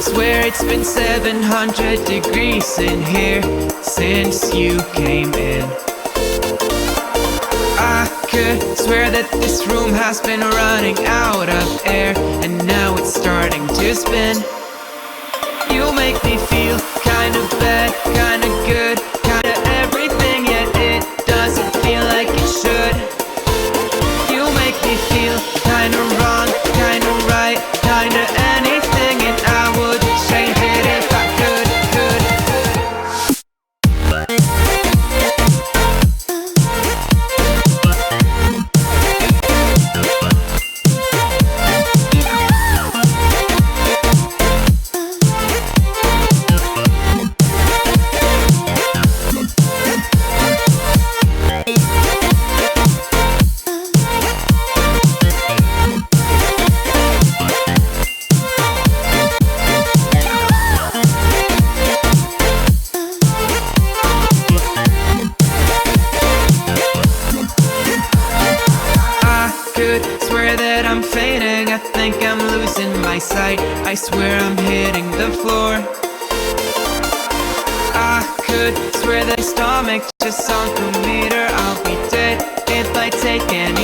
Swear it's been 700 degrees in here since you came in. I could swear that this room has been running out of air, and now it's starting to spin. You make me feel kinda bad, kinda good, kinda everything, yet it doesn't feel like it should. You make me feel kinda wrong, kinda right, kinda anything, and I would change it if I could. Swear that I'm fainting, I think I'm losing my sight, I swear I'm hitting the floor. I could swear that stomach just sunk a meter. I'll be dead if I take any